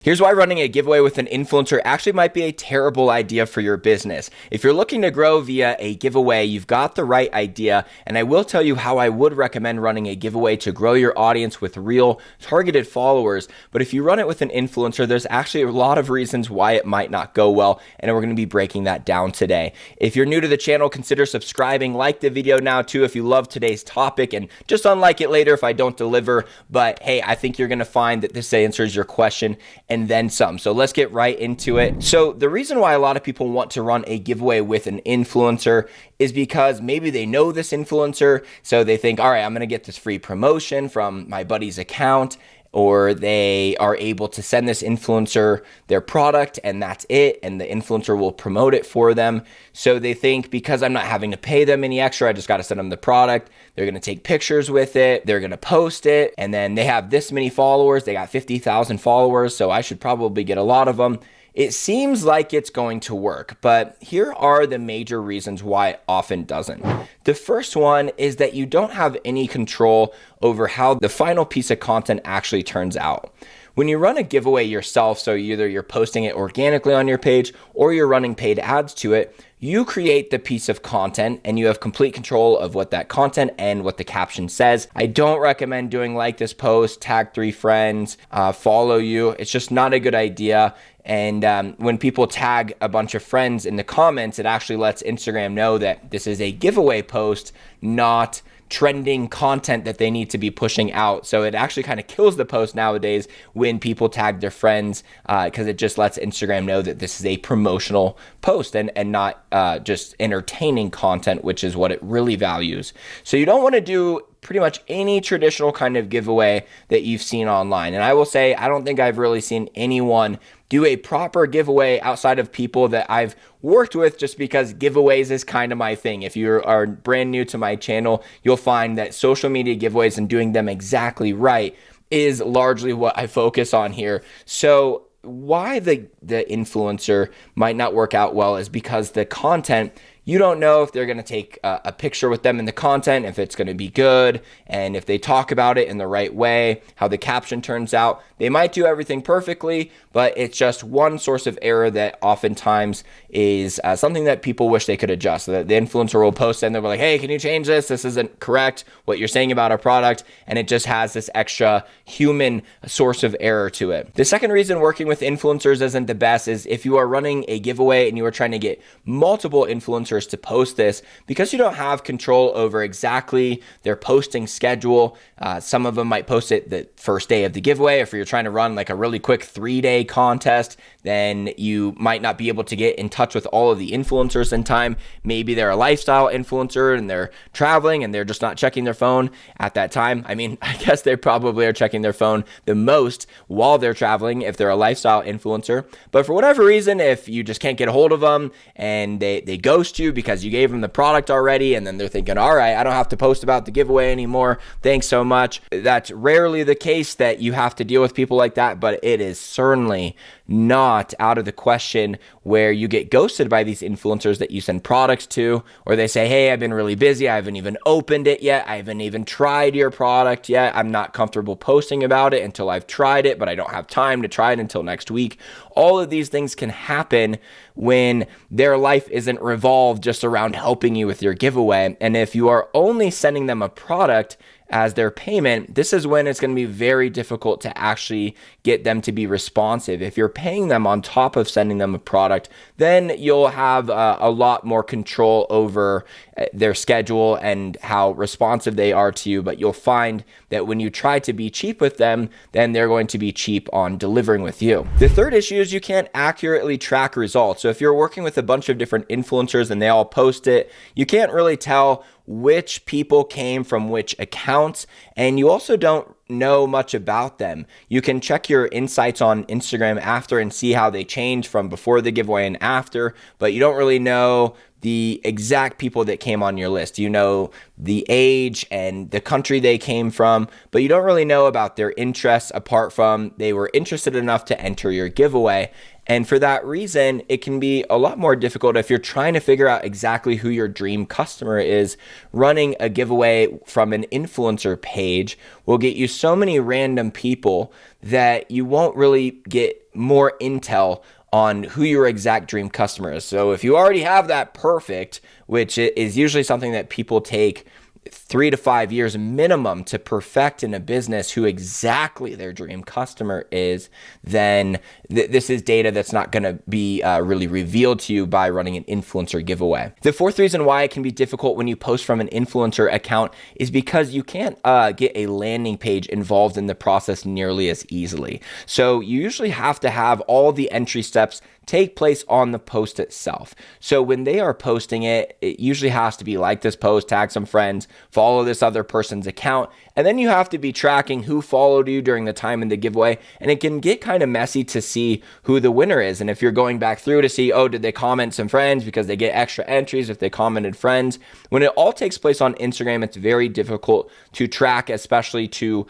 Here's why running a giveaway with an influencer actually might be a terrible idea for your business. If you're looking to grow via a giveaway, you've got the right idea, and I will tell you how I would recommend running a giveaway to grow your audience with real targeted followers. But if you run it with an influencer, there's actually a lot of reasons why it might not go well, and we're going to be breaking that down today. If you're new to the channel, consider subscribing, like the video now too if you love today's topic, and just unlike it later if I don't deliver. But hey, I think you're going to find that this answers your question and then some. So let's get right into it. So the reason why a lot of people want to run a giveaway with an influencer is because maybe they know this influencer, so they think, all right, I'm going to get this free promotion from my buddy's account, or they are able to send this influencer their product and that's it, and the influencer will promote it for them. So they think because I'm not having to pay them any extra, I just got to send them the product, they're going to take pictures with it, they're going to post it, and then they have this many followers, they got 50,000 followers, so I should probably get a lot of them. It seems like it's going to work, but here are the major reasons why it often doesn't. The first one is that you don't have any control over how the final piece of content actually turns out. When you run a giveaway yourself, so either you're posting it organically on your page or you're running paid ads to it, you create the piece of content and you have complete control of what that content and what the caption says. I don't recommend doing like this post, tag 3 friends, follow you. It's just not a good idea. And when people tag a bunch of friends in the comments, it actually lets Instagram know that this is a giveaway post, not trending content that they need to be pushing out. So it actually kind of kills the post nowadays when people tag their friends, because it just lets Instagram know that this is a promotional post and not just entertaining content, which is what it really values. So you don't want to do pretty much any traditional kind of giveaway that you've seen online. And I will say, I don't think I've really seen anyone do a proper giveaway outside of people that I've worked with, just because giveaways is kind of my thing. If you are brand new to my channel, you'll find that social media giveaways and doing them exactly right is largely what I focus on here. So why the influencer might not work out well is because the content, you don't know if they're going to take a picture with them in the content, if it's going to be good, and if they talk about it in the right way, how the caption turns out. They might do everything perfectly, but it's just one source of error that oftentimes is something that people wish they could adjust. So that the influencer will post it and they'll be like, hey, can you change this? This isn't correct, what you're saying about our product. And it just has this extra human source of error to it. The second reason working with influencers isn't the best is if you are running a giveaway and you are trying to get multiple influencers to post this, because you don't have control over exactly their posting schedule. Some of them might post it the first day of the giveaway. If you're trying to run like a really quick 3-day contest, then you might not be able to get in touch with all of the influencers in time. Maybe they're a lifestyle influencer and they're traveling and they're just not checking their phone at that time. I mean, I guess they probably are checking their phone the most while they're traveling if they're a lifestyle influencer. But for whatever reason, if you just can't get a hold of them and they ghost you because you gave them the product already, and then they're thinking, all right, I don't have to post about the giveaway anymore, thanks so much. That's rarely the case that you have to deal with people like that, but it is certainly not out of the question where you get ghosted by these influencers that you send products to, or they say, hey, I've been really busy, I haven't even opened it yet, I haven't even tried your product yet, I'm not comfortable posting about it until I've tried it, but I don't have time to try it until next week. All of these things can happen when their life isn't revolved just around helping you with your giveaway. And if you are only sending them a product as their payment, this is when it's going to be very difficult to actually get them to be responsive. If you're paying them on top of sending them a product, then you'll have a lot more control over their schedule and how responsive they are to you. But you'll find that when you try to be cheap with them, then they're going to be cheap on delivering with you. The third issue is you can't accurately track results. So if you're working with a bunch of different influencers and they all post it, you can't really tell which people came from which accounts, and you also don't know much about them. You can check your insights on Instagram after and see how they change from before the giveaway and after, but you don't really know the exact people that came on your list. You know the age and the country they came from, but you don't really know about their interests apart from they were interested enough to enter your giveaway. And for that reason, it can be a lot more difficult if you're trying to figure out exactly who your dream customer is. Running a giveaway from an influencer page will get you so many random people that you won't really get more intel on who your exact dream customer is. So if you already have that perfect, which is usually something that people take 3 to 5 years minimum to perfect in a business, who exactly their dream customer is, then this is data that's not going to be really revealed to you by running an influencer giveaway. The fourth reason why it can be difficult when you post from an influencer account is because you can't get a landing page involved in the process nearly as easily. So you usually have to have all the entry steps take place on the post itself. So when they are posting it, it usually has to be like this post, tag some friends, follow this other person's account, and then you have to be tracking who followed you during the time in the giveaway. And it can get kind of messy to see who the winner is. And if you're going back through to see, oh, did they comment some friends because they get extra entries if they commented friends? When it all takes place on Instagram, it's very difficult to track, especially to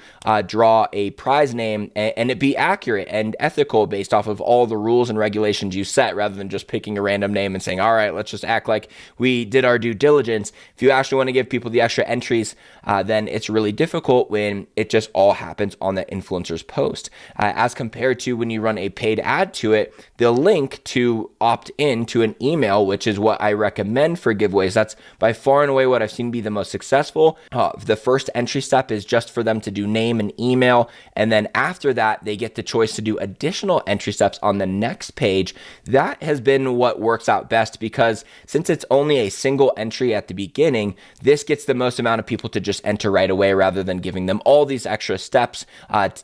draw a prize name and it be accurate and ethical based off of all the rules and regulations you set, rather than just picking a random name and saying, all right, let's just act like we did our due diligence. If you actually want to give people the extra entries, then it's really difficult when it just all happens on the influencer's post. As compared to when you run a paid ad to it, the link to opt in to an email, which is what I recommend for giveaways. That's by far and away what I've seen be the most successful. The first entry step is just for them to do name and email. And then after that, they get the choice to do additional entry steps on the next page. That has been what works out best, because since it's only a single entry at the beginning, this gets the most amount of people to just enter right away, rather than giving them all these extra steps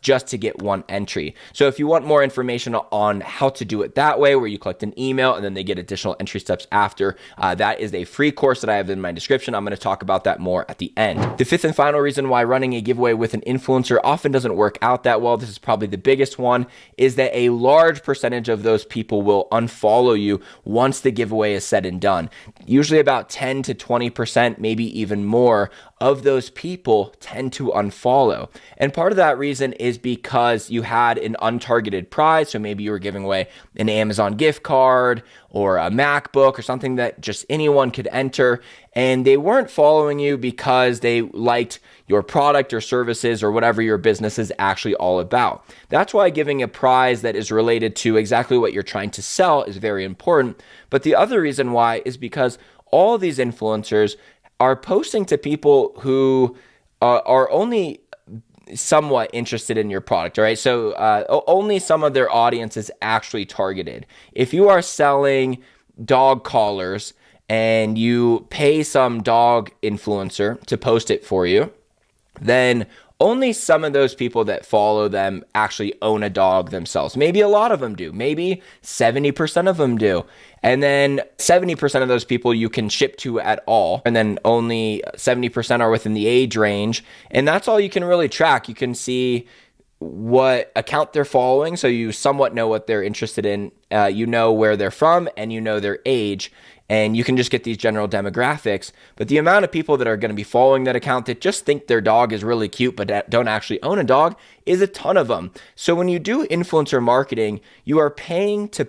just to get one entry. So if you want more information on how to do it that way, where you collect an email and then they get additional entry steps after, that is a free course that I have in my description. I'm going to talk about that more at the end. The fifth and final reason why running a giveaway with an influencer often doesn't work out that well, this is probably the biggest one, is that a large percentage of those people will unfollow you once the giveaway is said and done. Usually about 10 to 20%, maybe even more, of those people tend to unfollow. And part of that reason is because you had an untargeted prize. So maybe you were giving away an Amazon gift card or a MacBook or something that just anyone could enter. And they weren't following you because they liked your product or services or whatever your business is actually all about. That's why giving a prize that is related to exactly what you're trying to sell is very important. But the other reason why is because all of these influencers are posting to people who are only somewhat interested in your product, all right? So only some of their audience is actually targeted. If you are selling dog collars and you pay some dog influencer to post it for you, then only some of those people that follow them actually own a dog themselves. Maybe a lot of them do. Maybe 70% of them do. And then 70% of those people you can ship to at all. And then only 70% are within the age range. And that's all you can really track. You can see what account they're following, so you somewhat know what they're interested in. You know where they're from and you know their age. And you can just get these general demographics. But the amount of people that are going to be following that account that just think their dog is really cute but don't actually own a dog is a ton of them. So when you do influencer marketing, you are paying to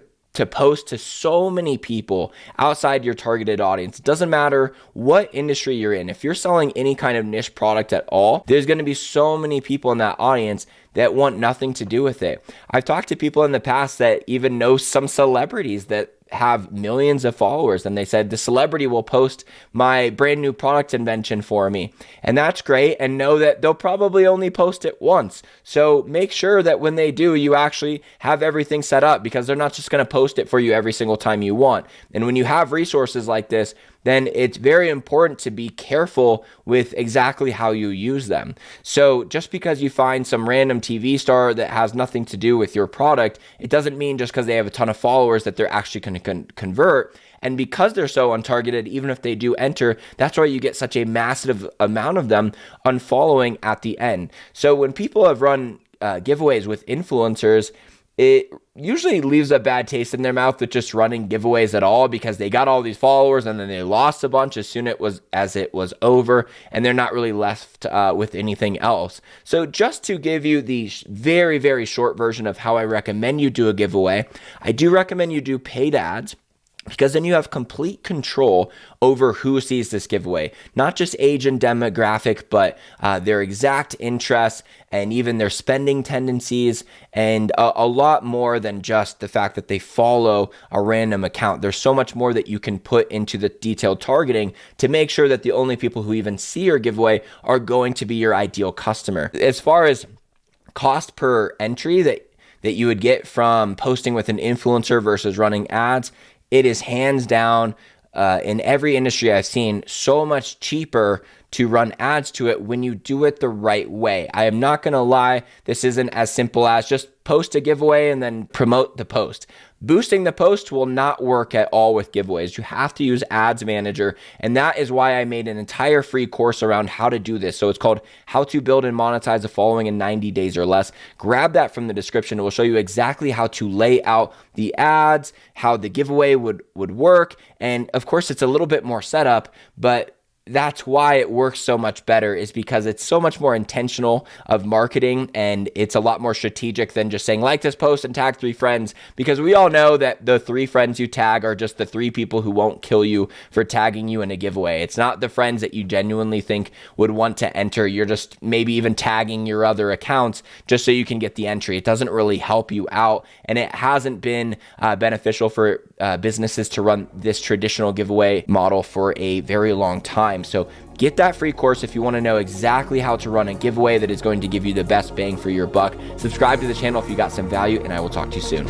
post to so many people outside your targeted audience. It doesn't matter what industry you're in. If you're selling any kind of niche product at all, there's going to be so many people in that audience that want nothing to do with it. I've talked to people in the past that even know some celebrities that have millions of followers, and they said the celebrity will post my brand new product invention for me. And that's great, and know that they'll probably only post it once. So make sure that when they do, you actually have everything set up, because they're not just going to post it for you every single time you want. And when you have resources like this, then it's very important to be careful with exactly how you use them. So just because you find some random TV star that has nothing to do with your product, it doesn't mean just because they have a ton of followers that they're actually going to convert. And because they're so untargeted, even if they do enter, that's why you get such a massive amount of them unfollowing at the end. So when people have run giveaways with influencers, it usually leaves a bad taste in their mouth with just running giveaways at all, because they got all these followers and then they lost a bunch as soon as it was over, and they're not really left with anything else. So just to give you the very, very short version of how I recommend you do a giveaway, I do recommend you do paid ads, because then you have complete control over who sees this giveaway. Not just age and demographic, but their exact interests and even their spending tendencies, and a lot more than just the fact that they follow a random account. There's so much more that you can put into the detailed targeting to make sure that the only people who even see your giveaway are going to be your ideal customer. As far as cost per entry that you would get from posting with an influencer versus running ads, it is hands down, in every industry I've seen, so much cheaper to run ads to it when you do it the right way. I am not going to lie, this isn't as simple as just post a giveaway and then promote the post. Boosting the post will not work at all with giveaways. You have to use Ads Manager, and that is why I made an entire free course around how to do this. So it's called How to Build and Monetize a Following in 90 Days or Less. Grab that from the description. It will show you exactly how to lay out the ads, how the giveaway would work, and of course it's a little bit more setup, but that's why it works so much better, is because it's so much more intentional of marketing, and it's a lot more strategic than just saying like this post and tag 3 friends, because we all know that the 3 friends you tag are just the 3 people who won't kill you for tagging you in a giveaway. It's not the friends that you genuinely think would want to enter. You're just maybe even tagging your other accounts just so you can get the entry. It doesn't really help you out, and it hasn't been beneficial for businesses to run this traditional giveaway model for a very long time. So get that free course if you want to know exactly how to run a giveaway that is going to give you the best bang for your buck. Subscribe to the channel if you got some value, and I will talk to you soon.